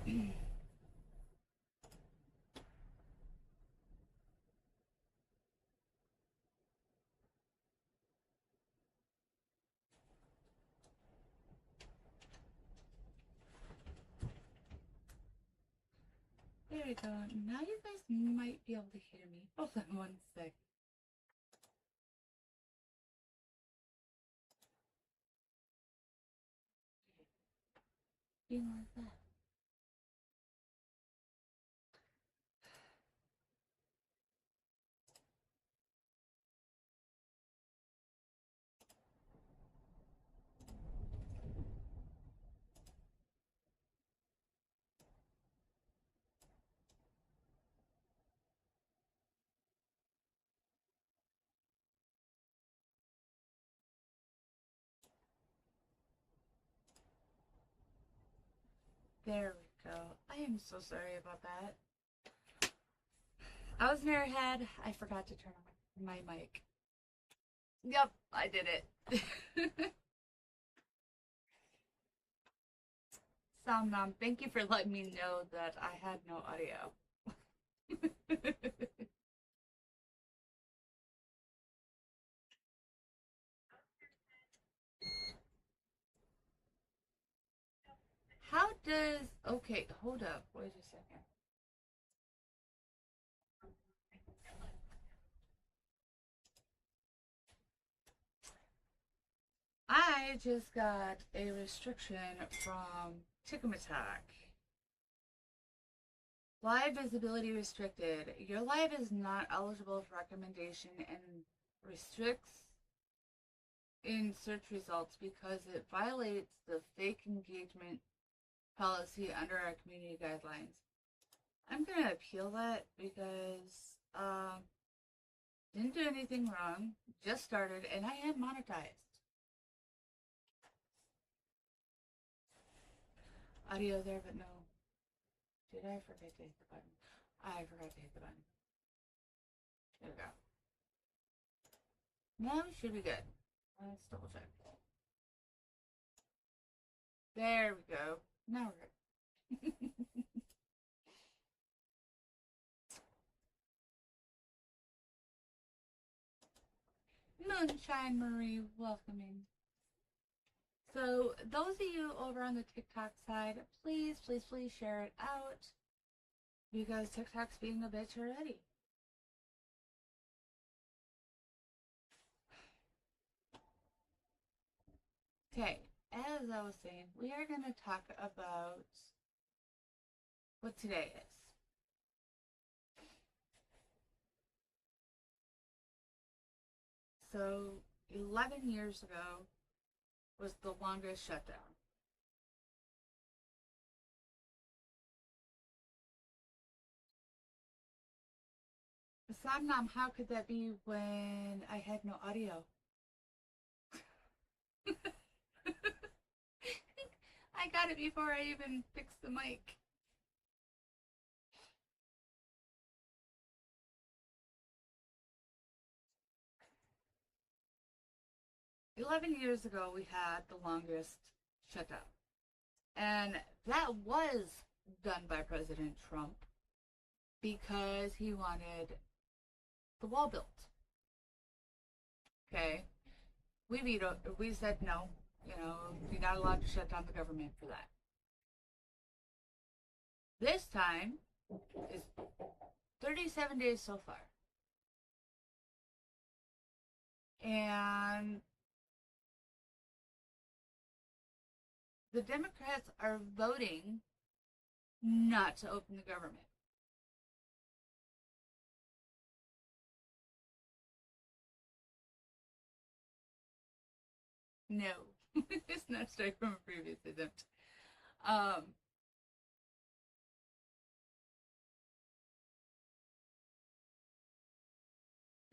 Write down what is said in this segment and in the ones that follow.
There we go. Now you guys might be able to hear me. Hold on one sec. Being like that. There we go. I am so sorry about that. I was in her head. I forgot to turn on my mic. Yep, I did it. Sound Mom, thank you for letting me know that I had no audio. How does... Okay, hold up. Wait a second. I just got a restriction from Tickamatack. Live visibility restricted. Your live is not eligible for recommendation and restricts in search results because it violates the fake engagement policy under our community guidelines. I'm gonna appeal that because didn't do anything wrong, just started, and I am monetized. Audio there, but no. Did I forget to hit the button? I forgot to hit the button. There we go. Now we should be good. Let's double check. There we go. Now we're good. Moonshine Marie, welcoming. So those of you over on the TikTok side, please, please, please share it out because TikTok's being a bitch already. Okay, as I was saying, we are going to talk about what today is. So 11 years ago was the longest shutdown. Samnam, how could that be when I had no audio? I got it before I even fixed the mic. "11 years ago, we had the longest shutdown. And that was done by President Trump because he wanted the wall built. Okay? We said no. You know, you're not allowed to shut down the government for that. This time is 37 days so far. And the Democrats are voting not to open the government. No, it's not strike from a previous attempt.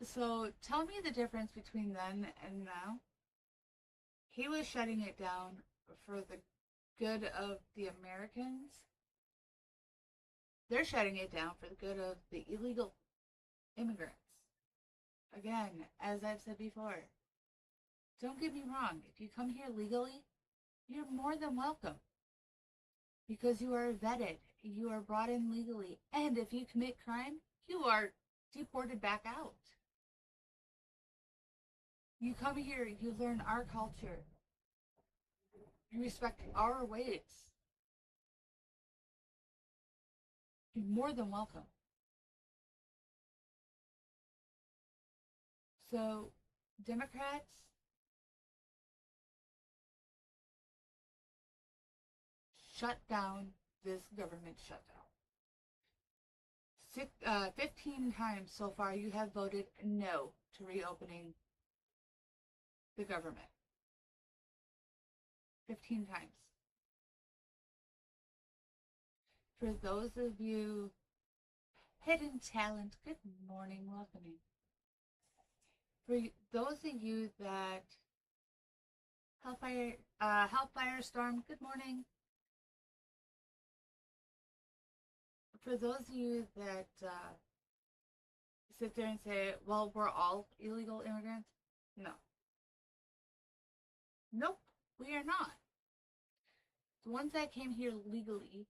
So tell me the difference between then and now. He was shutting it down for the good of the Americans. They're shutting it down for the good of the illegal immigrants. Again, as I've said before, don't get me wrong. If you come here legally, you're more than welcome. because you are vetted, you are brought in legally, and if you commit crime, you are deported back out. You come here, you learn our culture, you respect our ways. You're more than welcome. So, Democrats, shut down this government shutdown. 15 times so far you have voted no to reopening the government. 15 times. For those of you, hidden talent, good morning, welcoming. For those of you that, Hellfire Storm, good morning. For those of you that sit there and say, well, we're all illegal immigrants, no. Nope, we are not. The ones that came here legally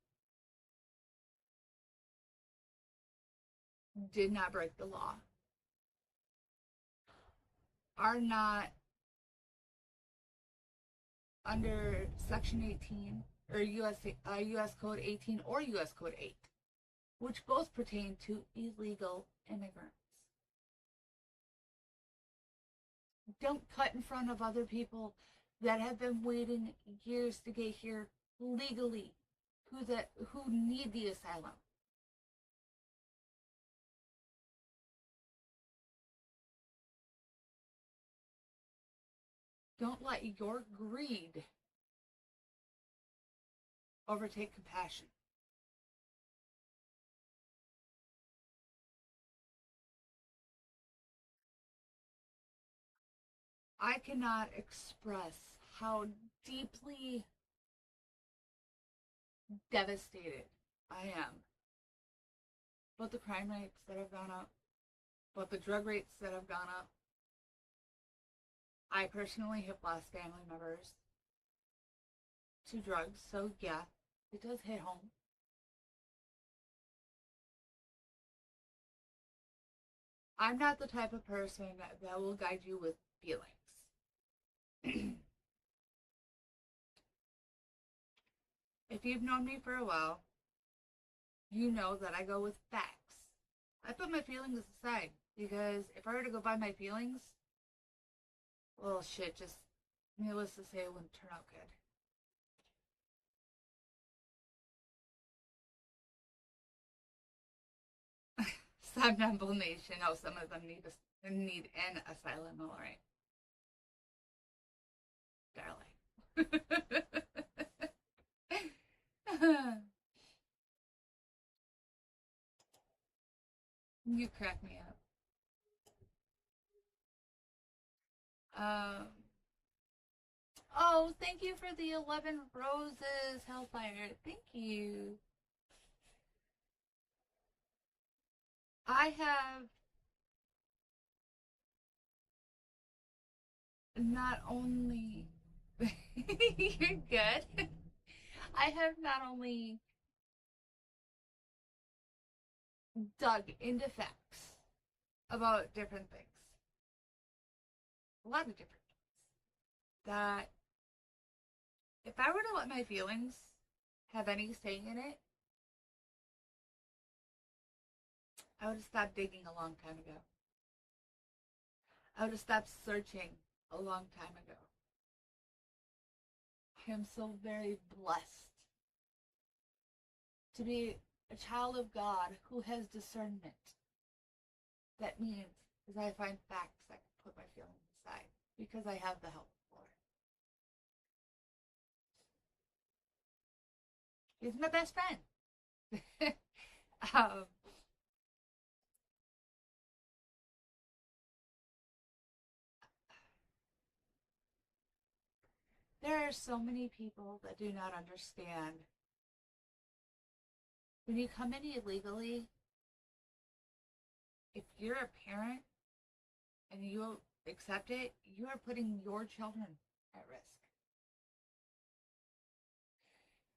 did not break the law, are not under Section 18 or U.S. Code 18 or U.S. Code 8, which both pertain to illegal immigrants. Don't cut in front of other people that have been waiting years to get here legally, who need the asylum. Don't let your greed overtake compassion. I cannot express how deeply devastated I am about the crime rates that have gone up, about the drug rates that have gone up. I personally have lost family members to drugs, so yeah, it does hit home. I'm not the type of person that will guide you with feelings. If you've known me for a while, you know that I go with facts. I put my feelings aside, because if I were to go by my feelings, well, shit, just needless to say, it wouldn't turn out good. Somnambule Nation, oh, some of them need an asylum, alright. Darling. You crack me up. Oh, thank you for the 11 roses, Hellfire. Thank you. I have not only... You're good. I have not only dug into facts about different things, a lot of different things, that if I were to let my feelings have any say in it, I would have stopped digging a long time ago. I would have stopped searching a long time ago. I am so very blessed to be a child of God who has discernment. That means is I find facts I can put my feelings aside because I have the help for it. He's my best friend. There are so many people that do not understand. When you come in illegally, if you're a parent and you accept it, you are putting your children at risk.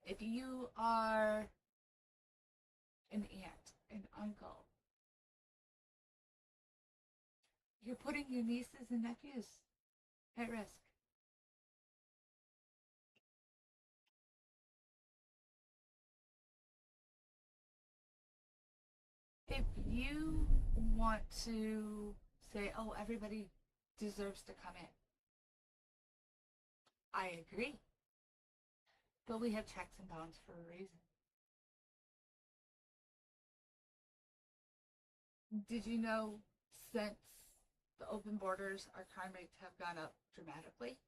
If you are an aunt, an uncle, you're putting your nieces and nephews at risk. If you want to say, oh, everybody deserves to come in, I agree. But we have checks and balances for a reason. Did you know since the open borders, our crime rates have gone up dramatically?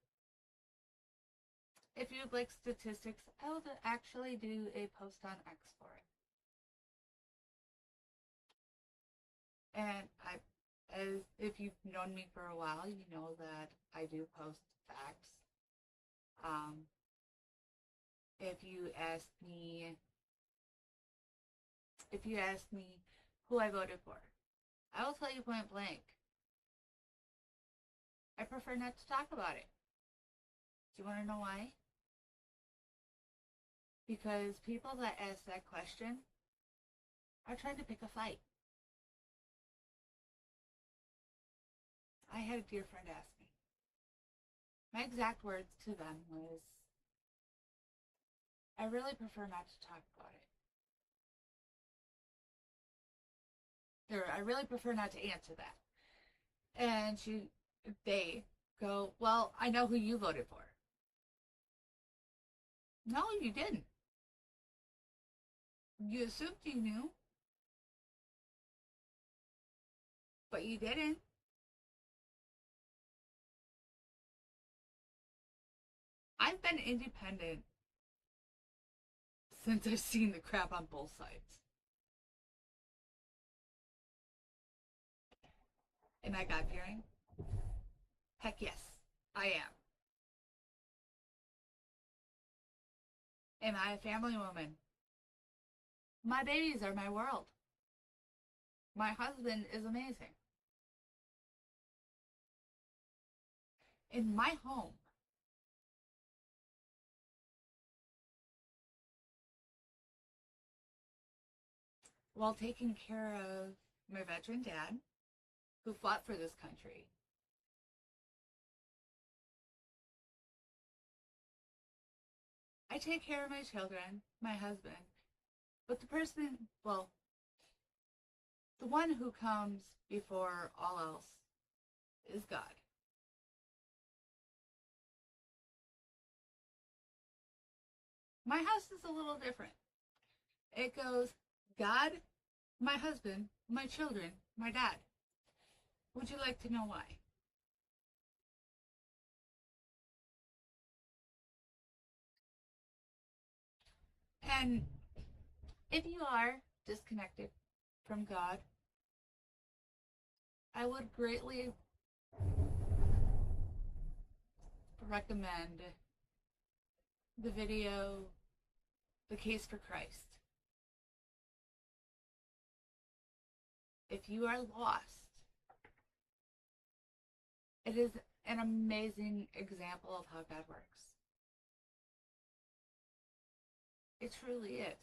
If you'd like statistics, I will actually do a post on X for it. And as if you've known me for a while, you know that I do post facts. If you ask me, who I voted for, I will tell you point blank. I prefer not to talk about it. Do you want to know why? Because people that ask that question are trying to pick a fight. I had a dear friend ask me. My exact words to them was, I really prefer not to talk about it. Or I really prefer not to answer that. And they go, well, I know who you voted for. No, you didn't. You assumed you knew, but you didn't. I've been independent since I've seen the crap on both sides. Am I God-fearing? Heck yes, I am. Am I a family woman? My babies are my world. My husband is amazing. In my home, while taking care of my veteran dad, who fought for this country, I take care of my children, my husband, but the one who comes before all else is God. My house is a little different. It goes God, my husband, my children, my dad. Would you like to know why? And if you are disconnected from God, I would greatly recommend the video, The Case for Christ. If you are lost, it is an amazing example of how God works. It truly is.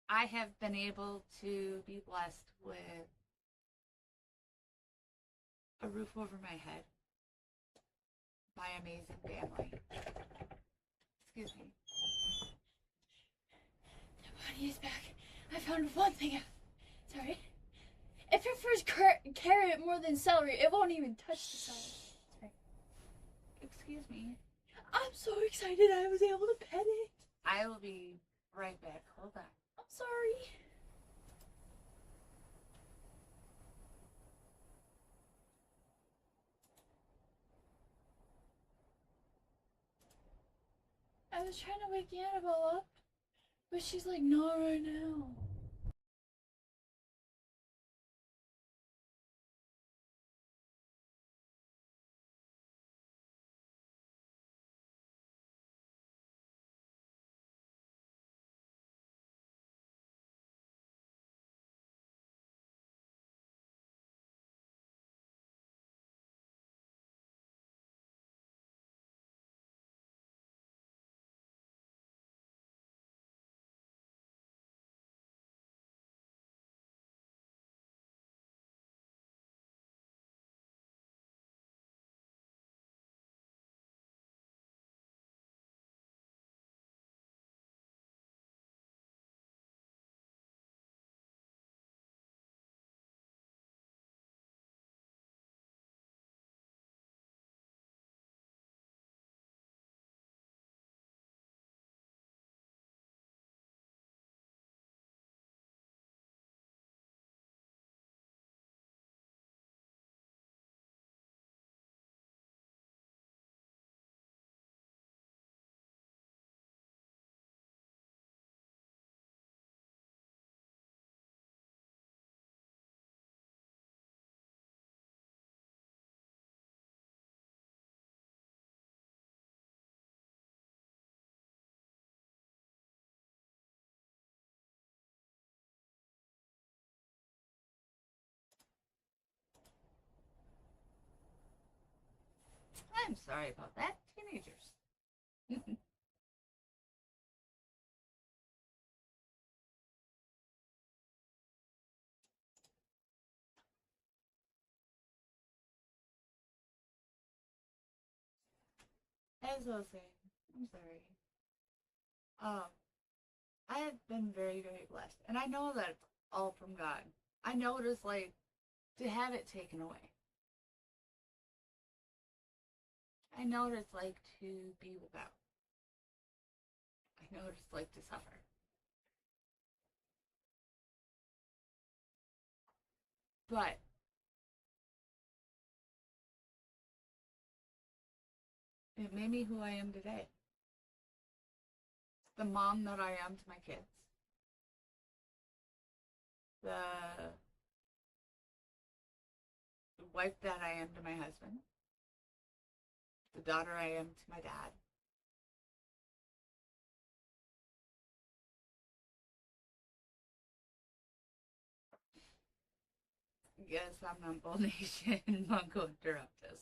I have been able to be blessed with a roof over my head by amazing family. Excuse me. Bonnie is back. I found one thing out. Sorry. It prefers carrot more than celery. It won't even touch the celery. Sorry. Excuse me. I'm so excited I was able to pet it. I will be right back. Hold on. I'm sorry. I was trying to wake Annabelle up, but she's like, not right now. I'm sorry about that. Teenagers. As I was saying, I'm sorry. Um, I have been very, very blessed. And I know that it's all from God. I know what it's like to have it taken away. I know what it's like to be without. I know what it's like to suffer. But it made me who I am today. The mom that I am to my kids. The wife that I am to my husband. The daughter I am to my dad. Yes, I'm Rumble Nation. I'm going to interrupt this.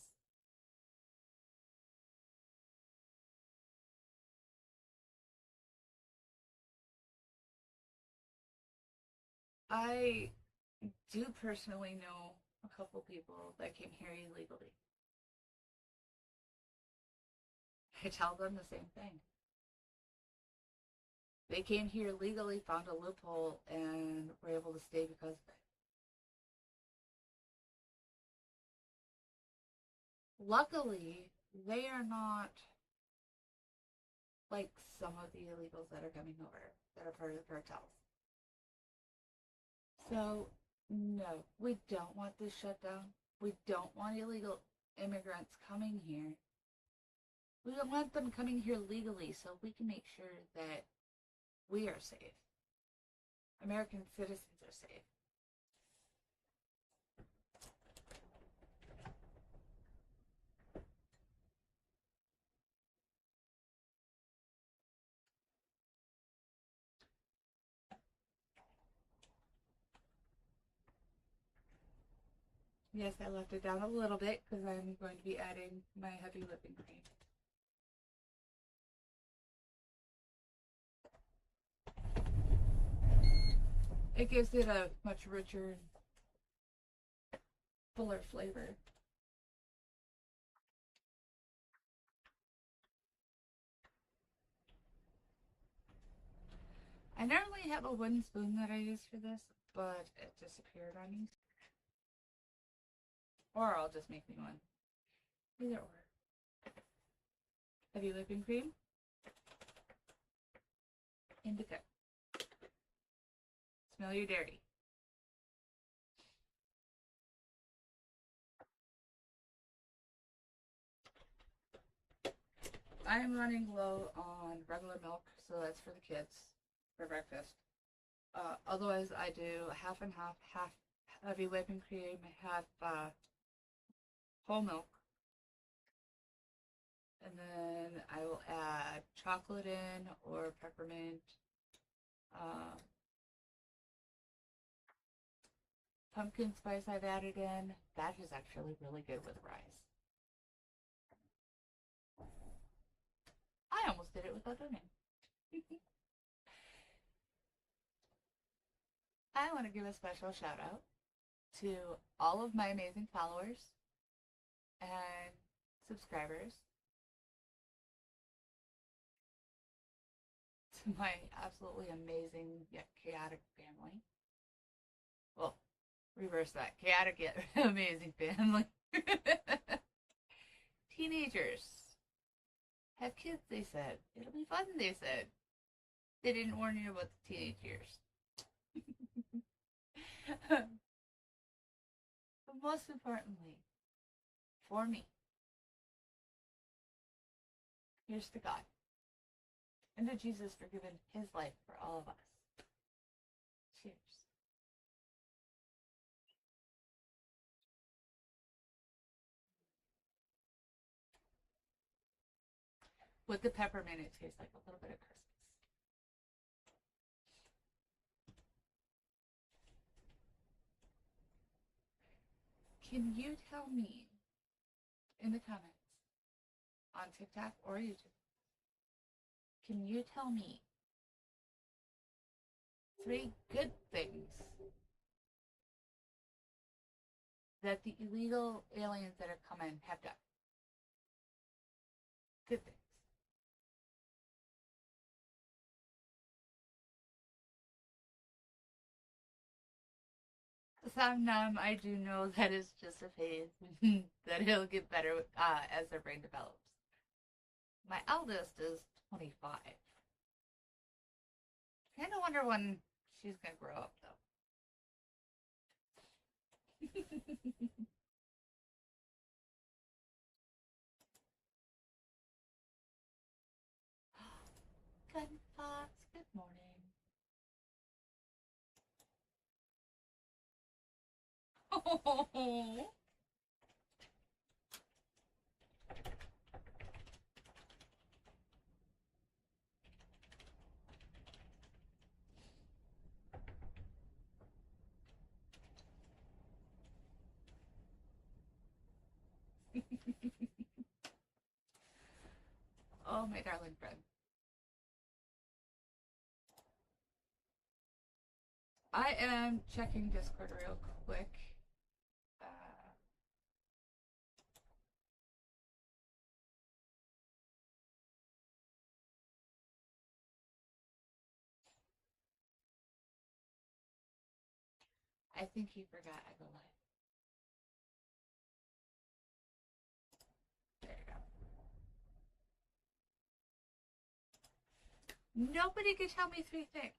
I do personally know a couple people that came here illegally. I tell them the same thing. They came here legally, found a loophole, and were able to stay because of it. Luckily, they are not like some of the illegals that are coming over that are part of the cartels. So, no, we don't want this shut down. We don't want illegal immigrants coming here. We don't want them coming here legally so we can make sure that we are safe. American citizens are safe. Yes, I left it down a little bit because I'm going to be adding my heavy whipping cream. It gives it a much richer, fuller flavor. I normally have a wooden spoon that I use for this, but it disappeared on me. Or I'll just make me one. Either or. Heavy whipping cream. Indica. Smell your dairy. I am running low on regular milk, so that's for the kids for breakfast. Otherwise, I do half and half heavy whipping cream, half whole milk, and then I will add chocolate in or peppermint. Pumpkin spice I've added in. That is actually really good with rice. I almost did it without doing it. I want to give a special shout out to all of my amazing followers and subscribers, to my absolutely amazing yet chaotic family. Well, reverse that. Chaotic yet amazing family. Teenagers. Have kids, they said. It'll be fun, they said. They didn't warn you about the teenage years. But most importantly, for me, here's to God and to Jesus for giving his life for all of us. Cheers. With the peppermint, it tastes like a little bit of Christmas. Can you tell me in the comments on TikTok or YouTube. Can you tell me 3 good things that the illegal aliens that are coming have done? Good things. Sometimes I do know that it's just a phase, that it'll get better as their brain develops. My eldest is 25. Kind of wonder when she's gonna grow up, though. Good thoughts. Good morning. Oh. Oh, my darling friend. I am checking Discord real quick. I think he forgot I go live. There you go. Nobody can tell me 3 things.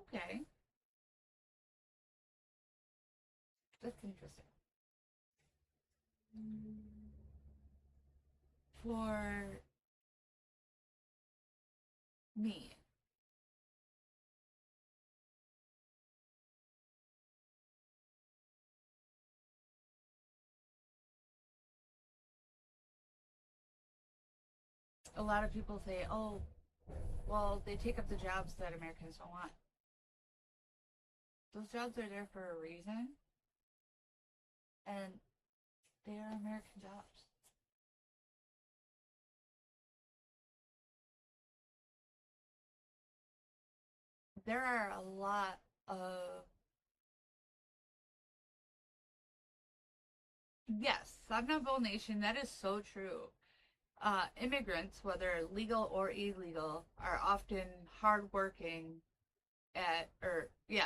Okay. That's interesting. For me, a lot of people say, oh, well, they take up the jobs that Americans don't want. Those jobs are there for a reason, and they are American jobs. There are a lot of, yes, Somnambule Nation, that is so true. Immigrants, whether legal or illegal, are often hardworking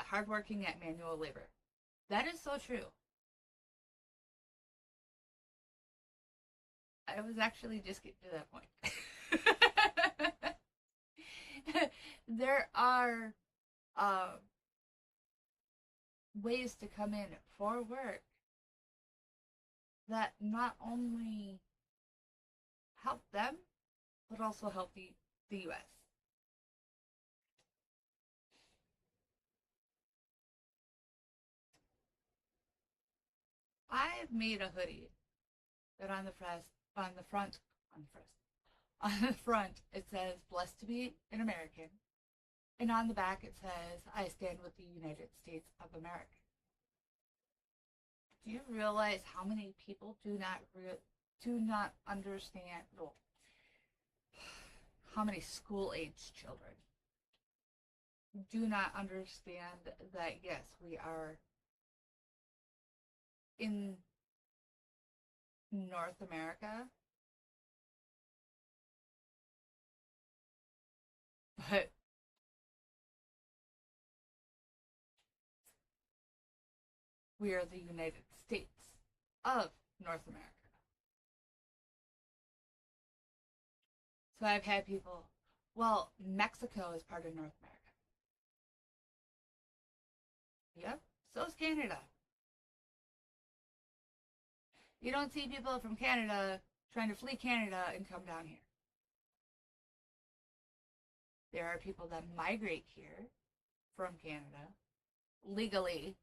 hardworking at manual labor. That is so true. I was actually just getting to that point. There are ways to come in for work that not only help them, but also help the US. I've made a hoodie that on the front, on the front, on the front, on the front, it says "Blessed to be an American," and on the back it says "I stand with the United States of America." Do you realize how many people do not understand? Well, how many school-aged children do not understand that? Yes, we are in North America, but we are the United States of North America. So I've had people, well, Mexico is part of North America. Yep, so is Canada. You don't see people from Canada trying to flee Canada and come down here. There are people that migrate here from Canada legally.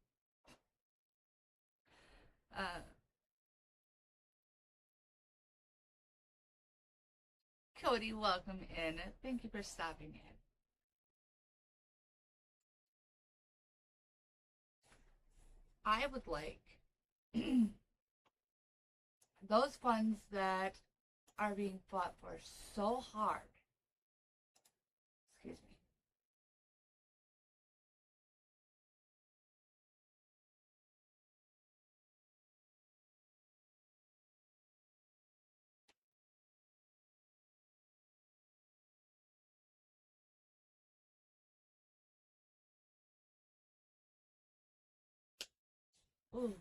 Cody, welcome in. Thank you for stopping in. I would like those funds that are being fought for so hard. Excuse me. Ooh.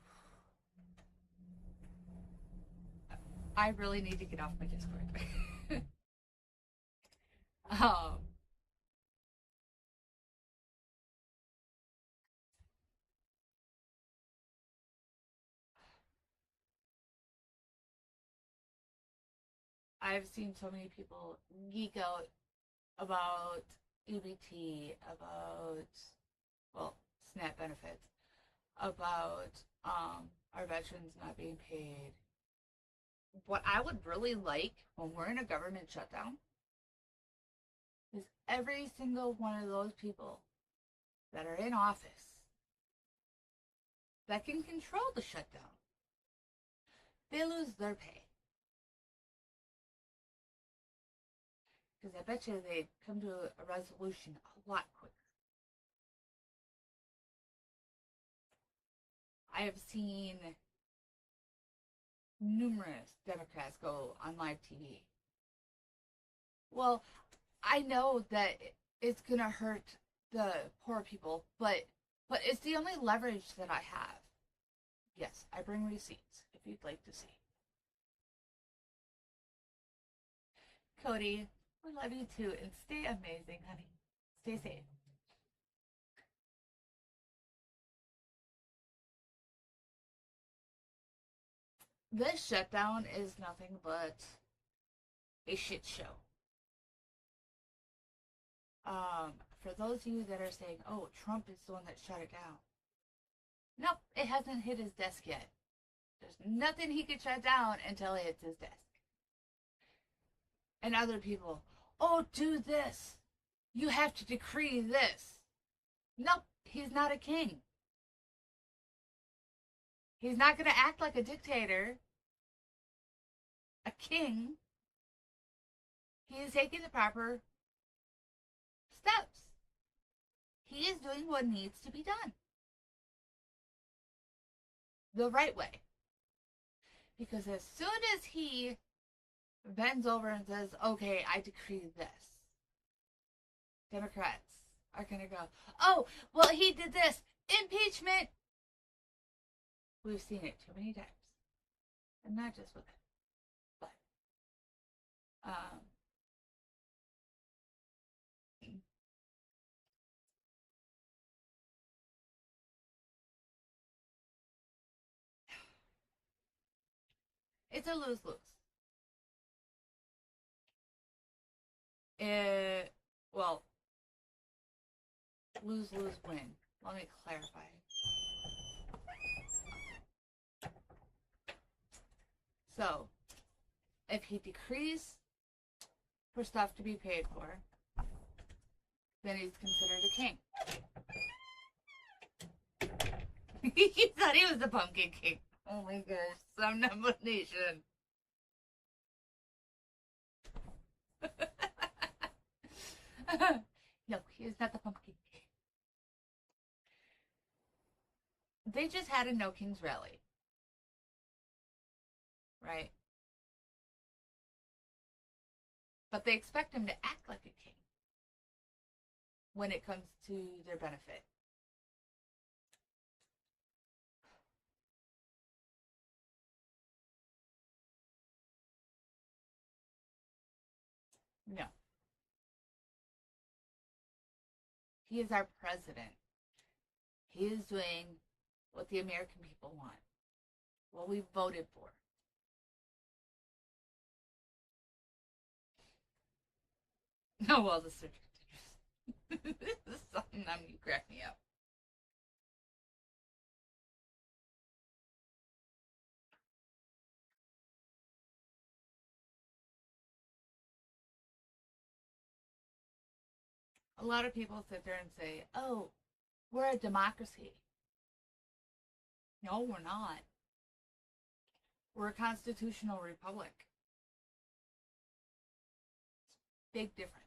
I really need to get off my Discord. um, I've seen so many people geek out about EBT, about, well, SNAP benefits, about our veterans not being paid. What I would really like when we're in a government shutdown is every single one of those people that are in office that can control the shutdown, they lose their pay. Because I bet you they'd come to a resolution a lot quicker. I have seen numerous Democrats go on live TV. Well, I know that it's gonna hurt the poor people, but it's the only leverage that I have. Yes, I bring receipts if you'd like to see. Cody, we love you too, and stay amazing, honey. Stay safe. This shutdown is nothing but a shit show. For those of you that are saying, oh, Trump is the one that shut it down. Nope, it hasn't hit his desk yet. There's nothing he could shut down until it hits his desk. And other people, oh, do this. You have to decree this. Nope, he's not a king. He's not going to act like a dictator, a king. He is taking the proper steps. He is doing what needs to be done the right way. Because as soon as he bends over and says, okay, I decree this, Democrats are going to go, oh, well, he did this. Impeachment. We've seen it too many times. And not just with him. But, it's a lose-lose. Well, lose-lose-win. Let me clarify. So, if he decrees for stuff to be paid for, then he's considered a king. He thought he was the Pumpkin King. Oh my gosh, some nomination. No, he is not the Pumpkin King. They just had a No Kings rally. Right? But they expect him to act like a king when it comes to their benefit. No. He is our president. He is doing what the American people want, what we voted for. Oh, well, the search continues. This is something you crack me up. A lot of people sit there and say, oh, we're a democracy. No, we're not. We're a constitutional republic. Big difference.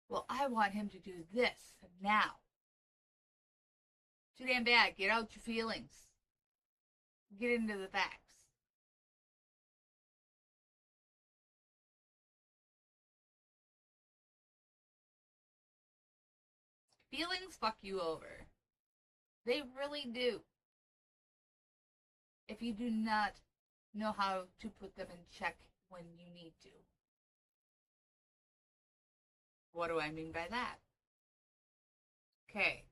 Well, I want him to do this now. Too damn bad. Get out your feelings. Get into the facts. Feelings fuck you over. They really do. If you do not know how to put them in check when you need to. What do I mean by that? Okay.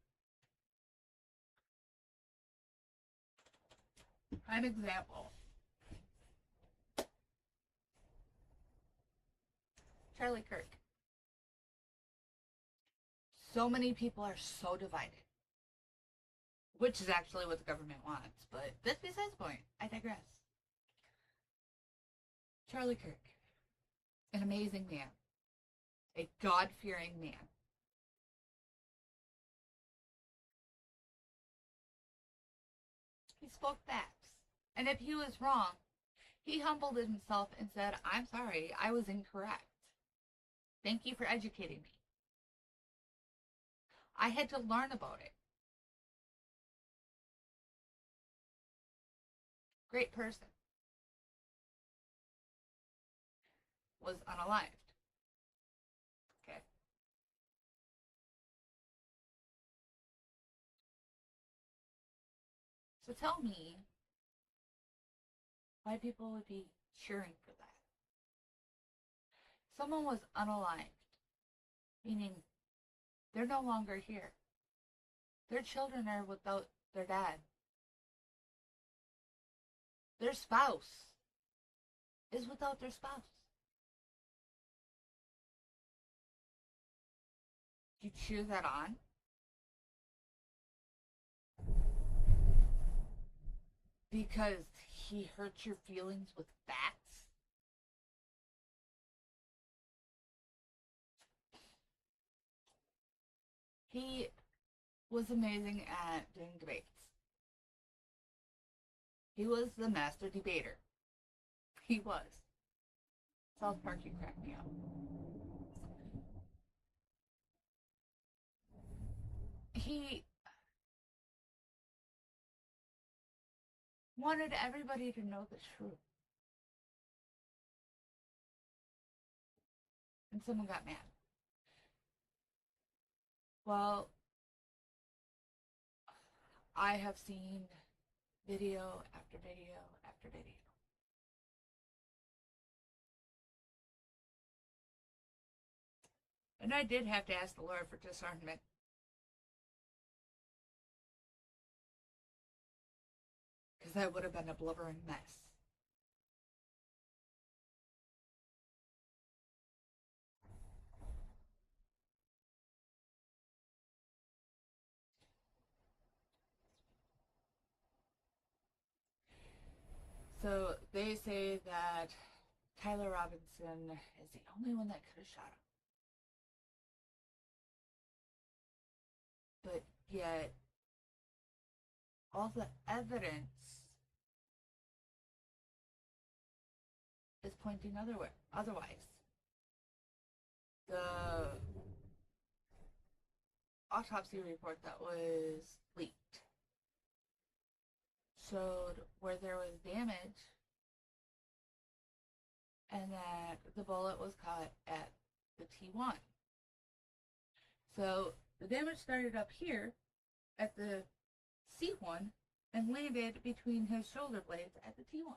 Prime example. Charlie Kirk. So many people are so divided. Which is actually what the government wants, but that's besides the point. I digress. Charlie Kirk. An amazing man. A God-fearing man. He spoke facts. And if he was wrong, he humbled himself and said, I'm sorry, I was incorrect. Thank you for educating me. I had to learn about it. Great person. Was unalived. Okay. So tell me why people would be cheering for that. Someone was unalived, meaning they're no longer here. Their children are without their dad. Their spouse is without their spouse. You cheer that on? Because he hurt your feelings with facts? He was amazing at doing debates. He was the master debater. He was. South Park, you cracked me up. He wanted everybody to know the truth. And someone got mad. Well, I have seen video after video after video. And I did have to ask the Lord for discernment. Because that would have been a blubbering mess. So they say that Tyler Robinson is the only one that could have shot him. But yet, all the evidence is pointing otherwise. The autopsy report that was leaked showed where there was damage and that the bullet was caught at the T1. So the damage started up here at the C1 and landed between his shoulder blades at the T1.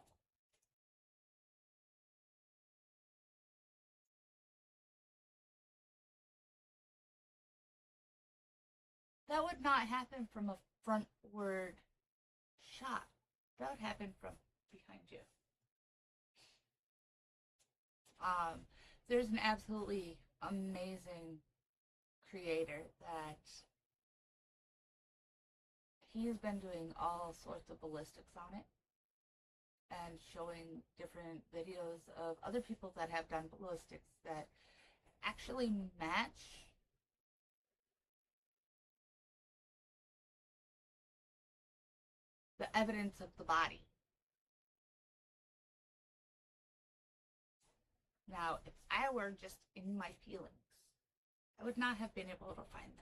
That would not happen from a frontward shot. That would happen from behind you. There's an absolutely amazing creator that he has been doing all sorts of ballistics on it and showing different videos of other people that have done ballistics that actually match the evidence of the body. Now, if I were just in my feelings, I would not have been able to find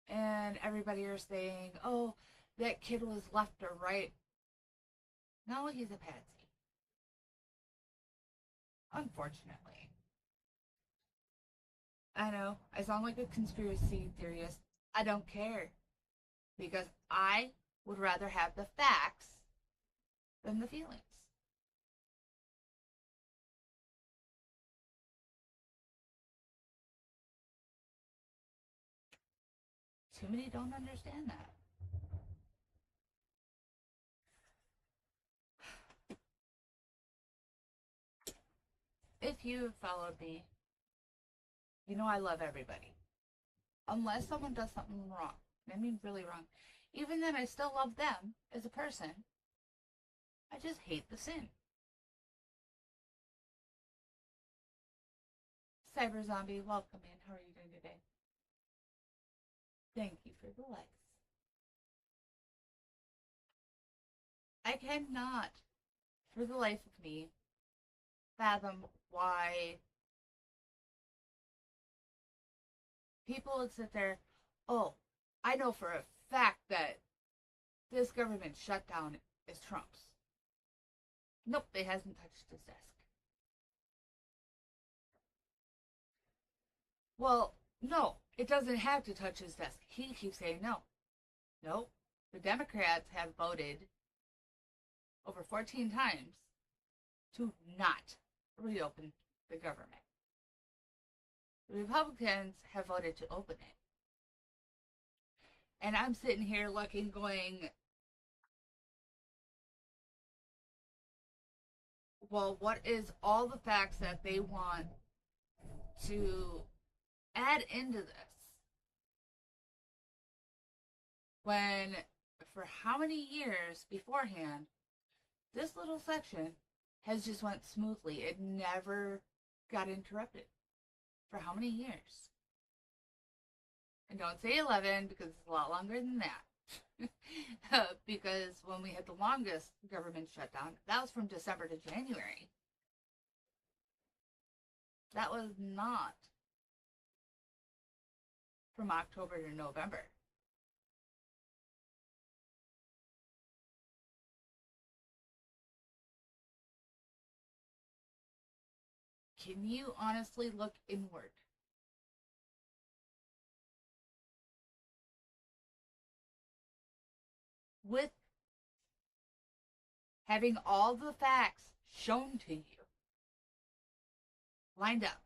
that. And everybody are saying, oh, that kid was left or right. No, he's a patsy. Unfortunately. I know, I sound like a conspiracy theorist. I don't care. Because I would rather have the facts than the feelings. Too many don't understand that. If you have followed me, you know I love everybody. Unless someone does something wrong. I mean really wrong. Even then, I still love them as a person. I just hate the sin. Cyber Zombie, welcome in. How are you doing today? Thank you for the likes. I cannot, for the life of me, fathom why people would sit there, oh, I know for a fact that this government shutdown is Trump's. Nope, it hasn't touched his desk. Well, no, it doesn't have to touch his desk. He keeps saying no. Nope. The Democrats have voted over 14 times to not reopen the government. The Republicans have voted to open it. And I'm sitting here looking, going, well, what is all the facts that they want to add into this? When, for how many years beforehand, this little section has just went smoothly. It never got interrupted. For how many years? And don't say 11 because it's a lot longer than that. Because when we had the longest government shutdown, that was from December to January. That was not from October to November. Can you honestly look inward? With having all the facts shown to you, lined up,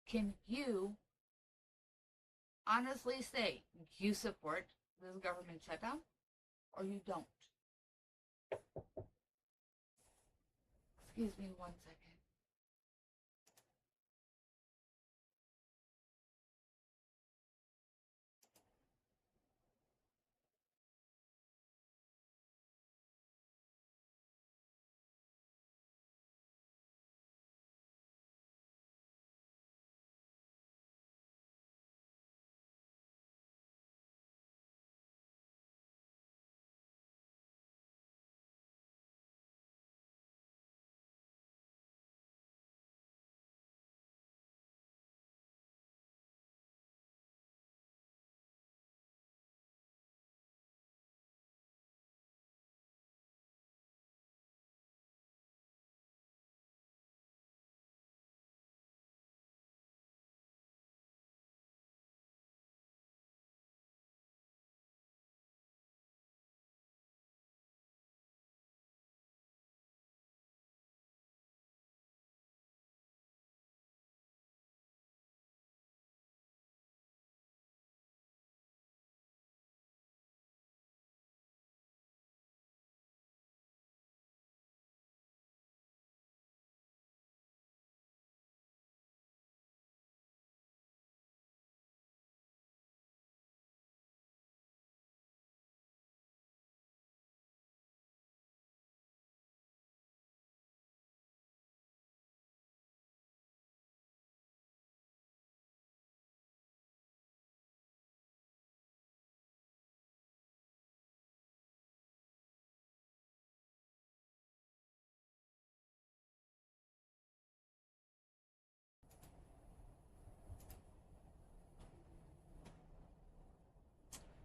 can you honestly say you support this government shutdown or you don't? Excuse me 1 second.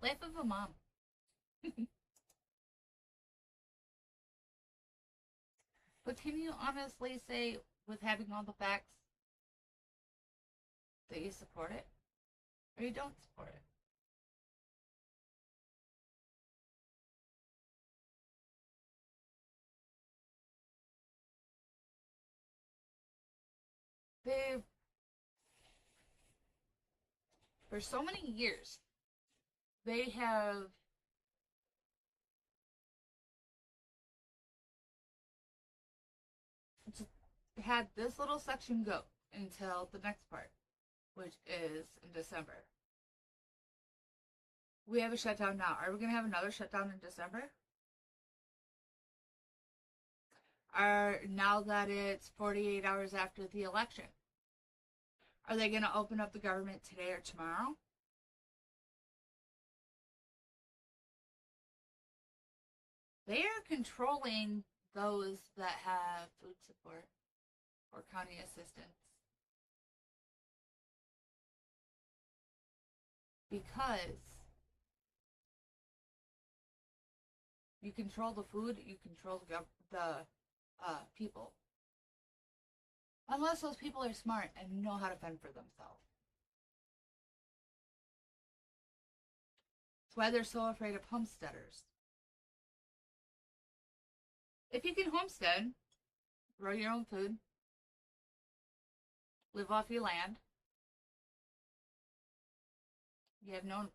Life of a mom. But can you honestly say, with having all the facts, that you support it? Or you don't support it? They've, for so many years, they have just had this little section go until the next part, which is in December. We have a shutdown now. Are we going to have another shutdown in December? Now that it's 48 hours after the election, are they going to open up the government today or tomorrow? They are controlling those that have food support or county assistance because you control the food, you control the people. Unless those people are smart and know how to fend for themselves. That's why they're so afraid of homesteaders. If you can homestead, grow your own food, live off your land, you have no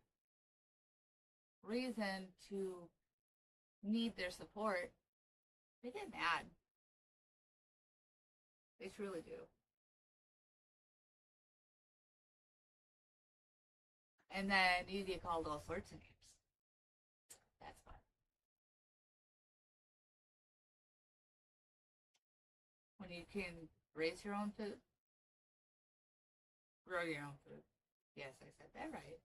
reason to need their support. They get mad. They truly do. And then you get called all sorts of names. That's fun. When you can raise your own food, grow your own food. Yes, I said that right.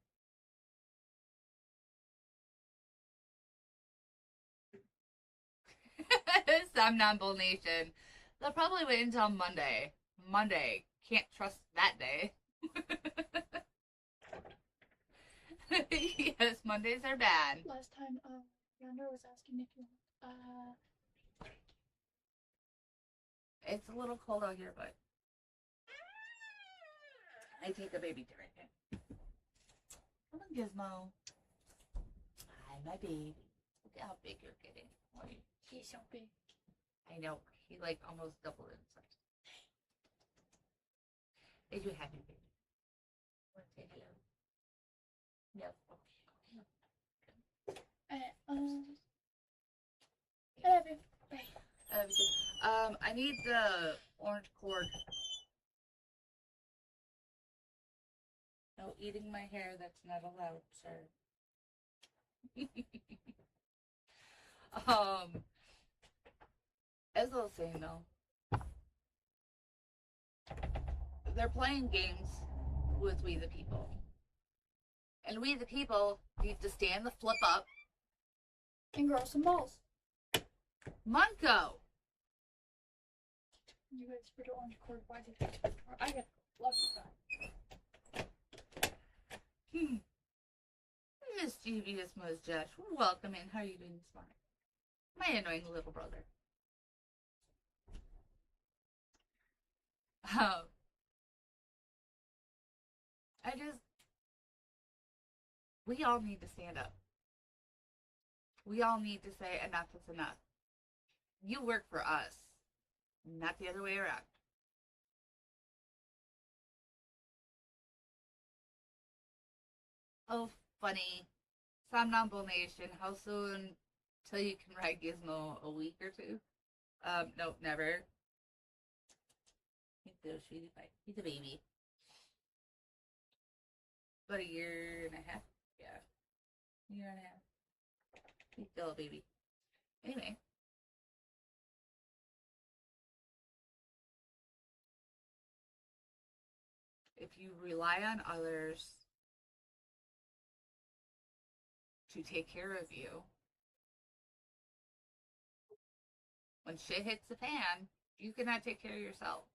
Somnambule Nation. They'll probably wait until Monday. Monday. Can't trust that day. Yes, Mondays are bad. Last time, Yonder was asking if you It's a little cold out here, but I take a baby drink. Come on, Gizmo. Hi, my baby. Look at how big you're getting. he's so big. I know. He like almost doubled in size. Are you happy, baby? Want to say hello? No. Okay. I love you. Bye. I need the orange cord. No eating my hair. That's not allowed, sir. As I was saying though, they're playing games with we the people. And we the people need to stand the flip up. And grow some balls. Munko! You guys put the orange cord. Why did you? I got love that. Mischievous Mrz-Josh, welcome in. How are you doing this morning? My annoying little brother. We all need to stand up. We all need to say enough is enough. You work for us, not the other way around. Oh, funny. Somnambule Nation, how soon till you can ride Gizmo? A week or two? No, never. He's a sweetie pie. He's a baby. About a year and a half. Yeah. A year and a half. He's still a baby. Anyway. If you rely on others to take care of you, when shit hits the fan, you cannot take care of yourself.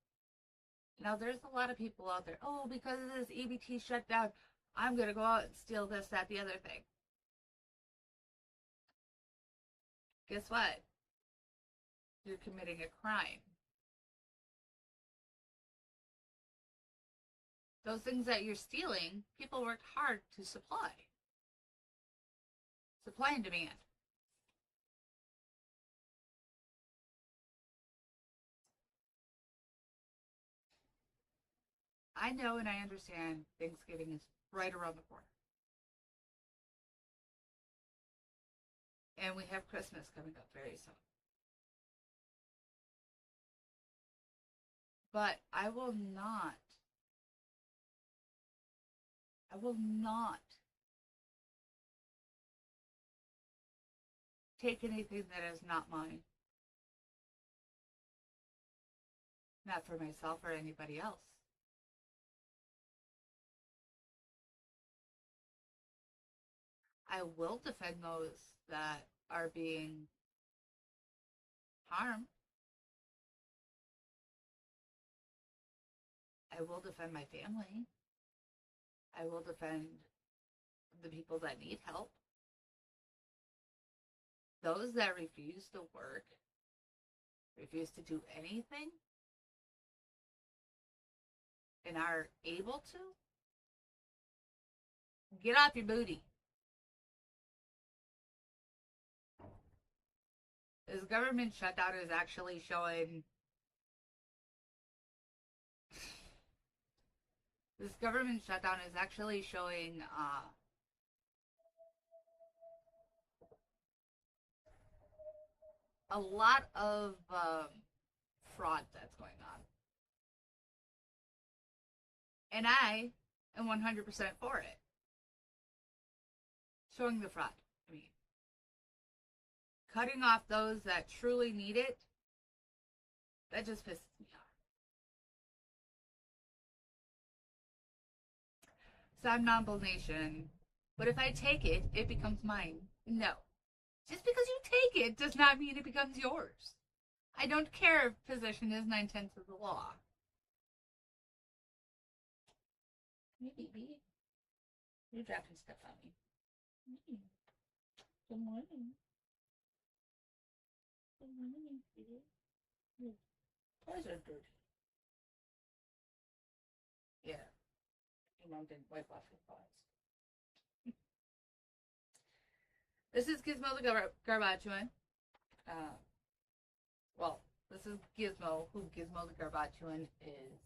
Now, there's a lot of people out there, oh, because of this EBT shutdown, I'm going to go out and steal this, that, the other thing. guess what? You're committing a crime. Those things that you're stealing, people worked hard to supply. Supply and demand. I know and I understand Thanksgiving is right around the corner. And we have Christmas coming up very soon. But I will not take anything that is not mine. Not for myself or anybody else. I will defend those that are being harmed. I will defend my family. I will defend the people that need help. Those that refuse to work, refuse to do anything, and are able to, get off your booty. This government shutdown is actually showing a lot of fraud that's going on. And I am 100% for it. Showing the fraud. I mean, cutting off those that truly need it, that just pisses me off. Somnambul Nation. But if I take it, it becomes mine. No. Just because you take it does not mean it becomes yours. I don't care if possession is 9/10 of the law. Hey, baby. You're dropping stuff on me. Good morning. Good morning, baby. Your toys are dirty. Yeah. Your mom didn't wipe off your paws. This is Gizmo the Garbachuan. This is Gizmo, who Gizmo the Garbachuan is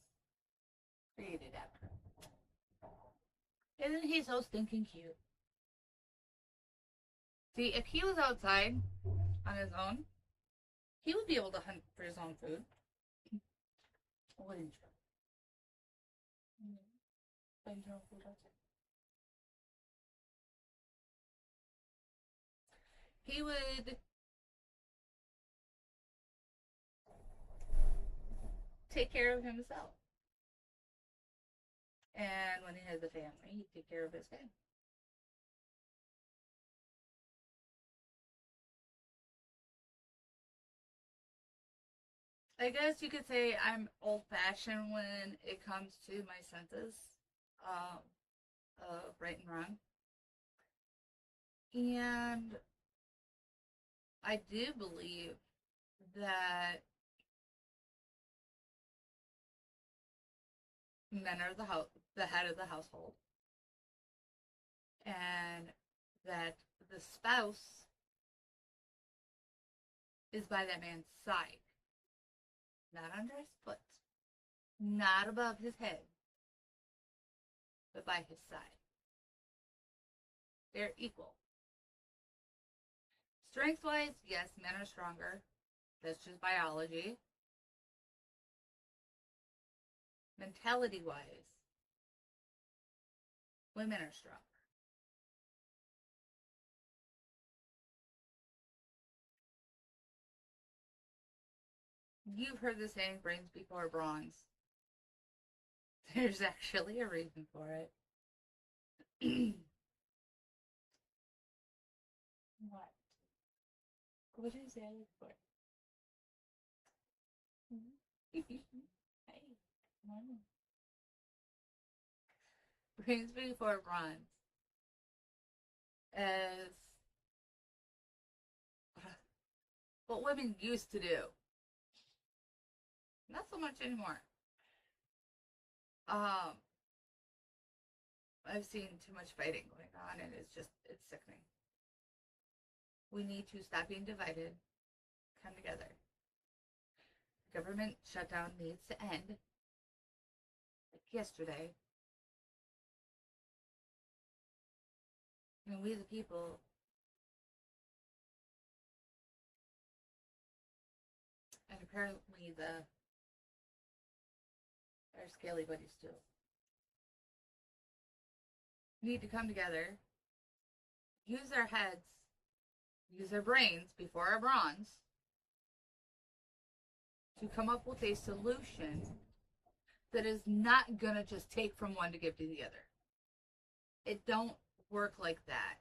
created after. Isn't he so stinking cute? See, if he was outside on his own, he would be able to hunt for his own food. Wouldn't you? Find your own food outside. He would take care of himself. And when he has a family, he'd take care of his family. I guess you could say I'm old-fashioned when it comes to my senses of right and wrong. And I do believe that men are the head of the household, and that the spouse is by that man's side, not under his foot, not above his head, but by his side. They're equal. Strength-wise, yes, men are stronger. That's just biology. Mentality-wise, women are stronger. You've heard the saying, brains before bronze. There's actually a reason for it. What? What is that for? Hey, morning. Brains before bronze. As what women used to do. Not so much anymore. I've seen too much fighting going on, and it's sickening. We need to stop being divided, come together. Government shutdown needs to end, like yesterday. And we the people and apparently our scaly buddies too, need to come together, use our heads, use our brains before our bronze to come up with a solution that is not gonna just take from one to give to the other. It don't work like that.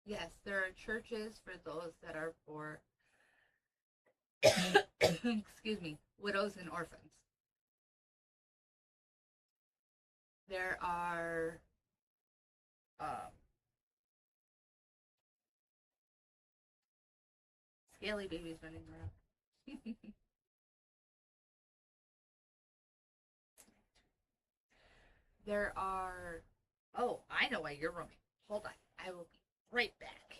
Yes, there are churches for those that are for excuse me, widows and orphans. There are scaly babies running around. There are... Oh, I know why you're roaming. Hold on. I will be right back.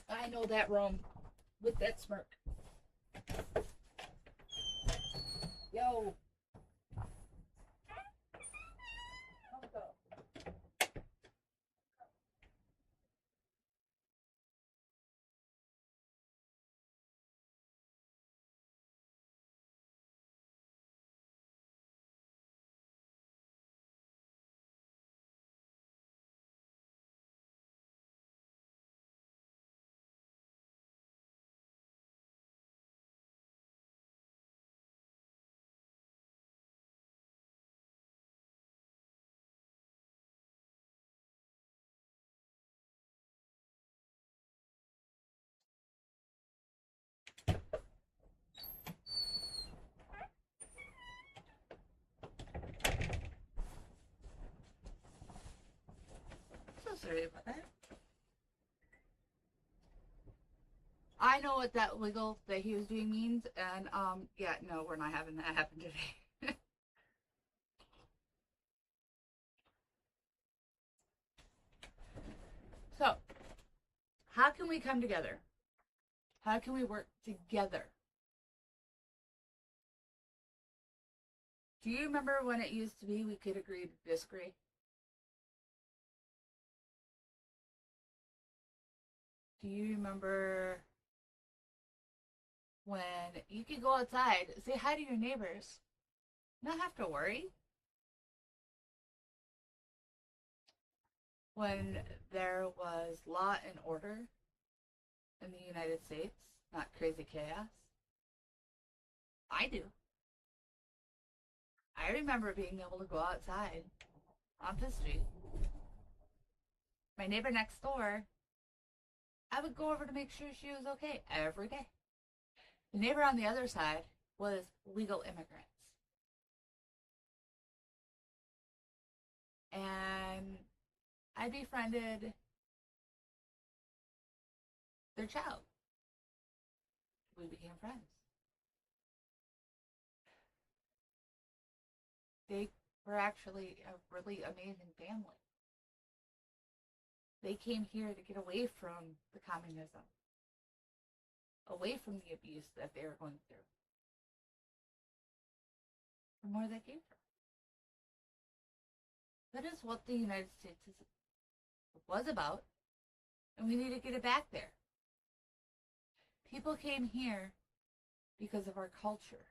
I know that room with that smirk. Yo. Come go. So sorry about that. I know what that wiggle that he was doing means, and yeah, no, we're not having that happen today. So, how can we come together? How can we work together? Do you remember when it used to be we could agree to disagree? Do you remember when you could go outside, say hi to your neighbors, not have to worry? When there was law and order in the United States, not crazy chaos? I do. I remember being able to go outside on the street. My neighbor next door, I would go over to make sure she was okay every day. The neighbor on the other side was legal immigrants. And I befriended their child. We became friends. They were actually a really amazing family. They came here to get away from the communism, away from the abuse that they were going through, from where they came from. That is what the United States was about, and we need to get it back there. People came here because of our culture.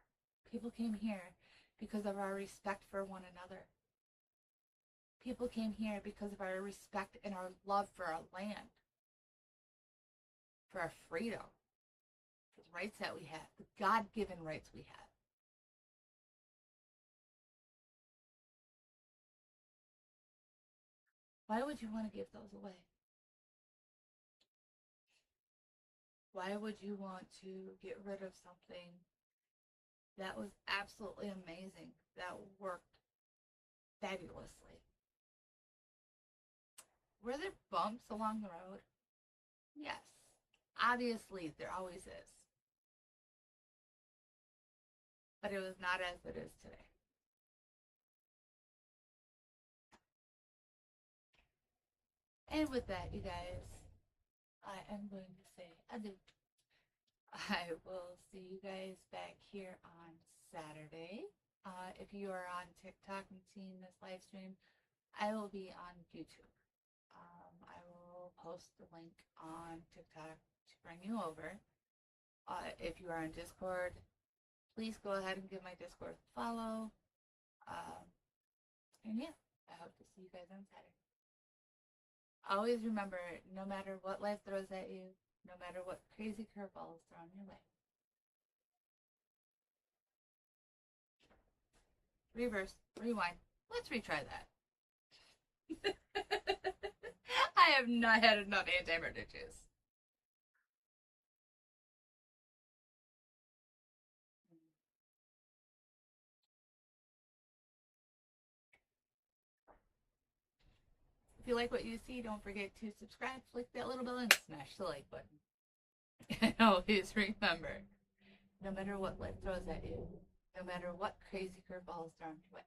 People came here because of our respect for one another. People came here because of our respect and our love for our land, for our freedom, for the rights that we have, the God-given rights we have. Why would you want to give those away? Why would you want to get rid of something that was absolutely amazing, that worked fabulously? Were there bumps along the road? Yes. Obviously, there always is. But it was not as it is today. And with that, you guys, I am going to say adieu. I will see you guys back here on Saturday. If you are on TikTok and seeing this live stream, I will be on YouTube. I will post the link on TikTok to bring you over. If you are on Discord, please go ahead and give my Discord a follow. And yeah, I hope to see you guys on Saturday. Always remember, no matter what life throws at you, no matter what crazy curveballs thrown your way. Reverse, rewind. Let's retry that. I have not had enough anti-murder juice. If you like what you see, don't forget to subscribe, click that little bell, and smash the like button. And always remember, no matter what life throws at you, no matter what crazy curveballs thrown your way,